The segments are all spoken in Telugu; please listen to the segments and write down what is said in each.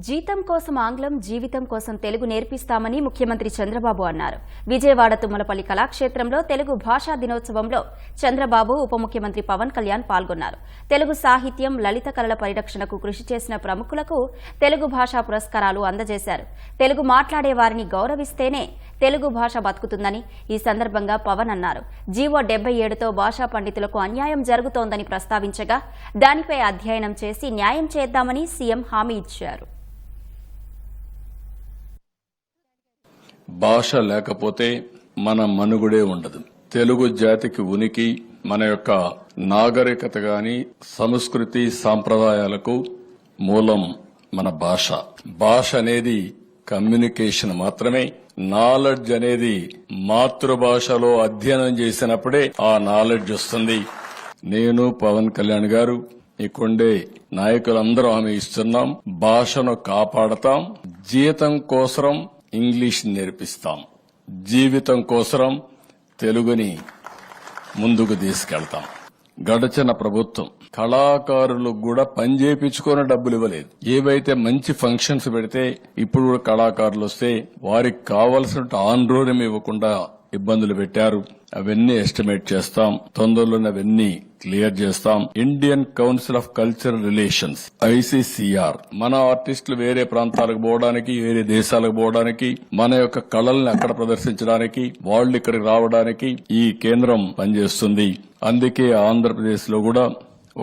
జీతం కోసం ఆంగ్లం, జీవితం కోసం తెలుగు నేర్పిస్తామని ముఖ్యమంత్రి చంద్రబాబు అన్నారు. విజయవాడ తుమ్మలపల్లి కళాక్షేత్రంలో తెలుగు భాషా దినోత్సవంలో చంద్రబాబు, ఉప ముఖ్యమంత్రి పవన్ కళ్యాణ్ పాల్గొన్నారు. తెలుగు సాహిత్యం, లలిత కళల పరిరక్షణకు కృషి చేసిన ప్రముఖులకు తెలుగు భాషా పురస్కారాలు అందజేశారు. తెలుగు మాట్లాడే వారిని గౌరవిస్తేనే తెలుగు భాష బతుకుతుందని ఈ సందర్భంగా పవన్ అన్నారు. జీవో 77తో భాషా పండితులకు అన్యాయం జరుగుతోందని ప్రస్తావించగా దానిపై అధ్యయనం చేసి న్యాయం చేద్దామని సీఎం హామీ ఇచ్చారు. భాష లేకపోతే మన మనుగడే ఉండదు. తెలుగు జాతికి ఉనికి, మన యొక్క నాగరికత గాని, సంస్కృతి సాంప్రదాయాలకు మూలం మన భాష. భాష అనేది కమ్యూనికేషన్ మాత్రమే. నాలెడ్జ్ అనేది మాతృభాషలో అధ్యయనం చేసినప్పుడే ఆ నాలెడ్జ్ వస్తుంది. నేను, పవన్ కళ్యాణ్ గారు, ఇక్కడే నాయకులందరూ హామీ ఇస్తున్నాం. భాషను కాపాడతాం. జీతం కోసం ఇంగ్లీష్ నేర్పిస్తాం. జీవితం కోసం తెలుగుని ముందుకు తీసుకెళ్తాం. గడచిన ప్రభుత్వం కళాకారులకు కూడా పని చేయించుకుని డబ్బులు ఇవ్వలేదు. ఏవైతే మంచి ఫంక్షన్స్ పెడితే ఇప్పుడు కూడా కళాకారులు వస్తే వారికి కావలసిన ఆన్రోరం ఇవ్వకుండా ఇబ్బందులు పెట్టారు. అవన్నీ ఎస్టిమేట్ చేస్తాం. తొందరలోనే అవన్నీ క్లియర్ చేస్తాం. Indian council of cultural relations ICCR మన ఆర్టిస్టులు వేరే ప్రాంతాలకు పోవడానికి, వేరే దేశాలకు పోవడానికి, మన యొక్క కళల్ని అక్కడ ప్రదర్శించడానికి, వాళ్ళు ఇక్కడికి రావడానికి ఈ కేంద్రం పనిచేస్తుంది. అందుకే ఆంధ్రప్రదేశ్ లో కూడా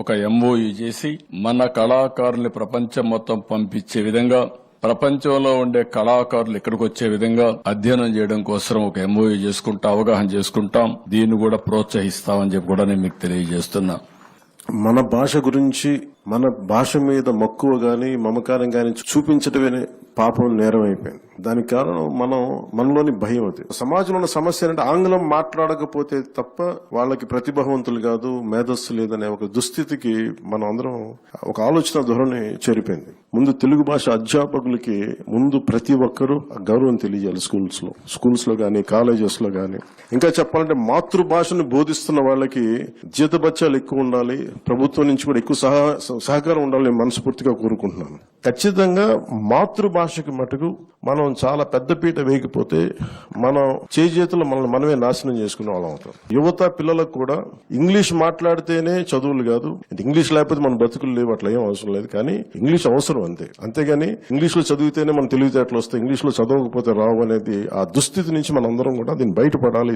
ఒక MOU చేసి మన కళాకారుల్ని ప్రపంచం మొత్తం పంపించే విధంగా, ప్రపంచంలో ఉండే కళాకారులు ఇక్కడికి వచ్చే విధంగా అధ్యయనం చేయడం కోసం ఒక MOU చేసుకుంటా, అవగాహన చేసుకుంటాం. దీన్ని కూడా ప్రోత్సహిస్తామని చెప్పి కూడా నేను మీకు తెలియజేస్తున్నా. మన భాష గురించి, మన భాష మీద మక్కువ గాని, మమకారం గాని చూపించటమే పాపం, నేరం అయిపోయింది. దానికి కారణం మనలోని భయం. అది సమాజంలో ఉన్న సమస్య అంటే ఆంగ్లం మాట్లాడకపోతే తప్ప వాళ్ళకి ప్రతిభావంతులు కాదు, మేధస్సు లేదనే ఒక దుస్థితికి మనం అందరం ఒక ఆలోచన ధోరణి చేరిపోయింది. ముందు తెలుగు భాష అధ్యాపకులకి ముందు ప్రతి ఒక్కరూ గౌరవం తెలియజేయాలి. స్కూల్స్ లో గానీ, కాలేజెస్ లో గానీ. ఇంకా చెప్పాలంటే మాతృభాషను బోధిస్తున్న వాళ్ళకి జీతభత్యాలు ఎక్కువ ఉండాలి, ప్రభుత్వం నుంచి కూడా ఎక్కువ సహకారం ఉండాలని మనస్ఫూర్తిగా కోరుకుంటున్నాను. ఖచ్చితంగా మాతృభాషకి మటుకు మనం చాలా పెద్దపీట వేయకపోతే మనం చేతులు మనమే నాశనం చేసుకునే వాళ్ళం అవుతాం. యువత పిల్లలకు కూడా ఇంగ్లీష్ మాట్లాడితేనే చదువులు కాదు, ఇంగ్లీష్ లేకపోతే మన బతుకులు లేవు, అట్లా ఏం అవసరం లేదు. కానీ ఇంగ్లీష్ అవసరం అంతే. అంతేగాని ఇంగ్లీష్ లో చదివితేనే మన తెలివితేటలు వస్తాయి, ఇంగ్లీష్ లో చదవకపోతే రావు అనేది ఆ దుస్థితి నుంచి మనం అందరం కూడా దీన్ని బయటపడాలి.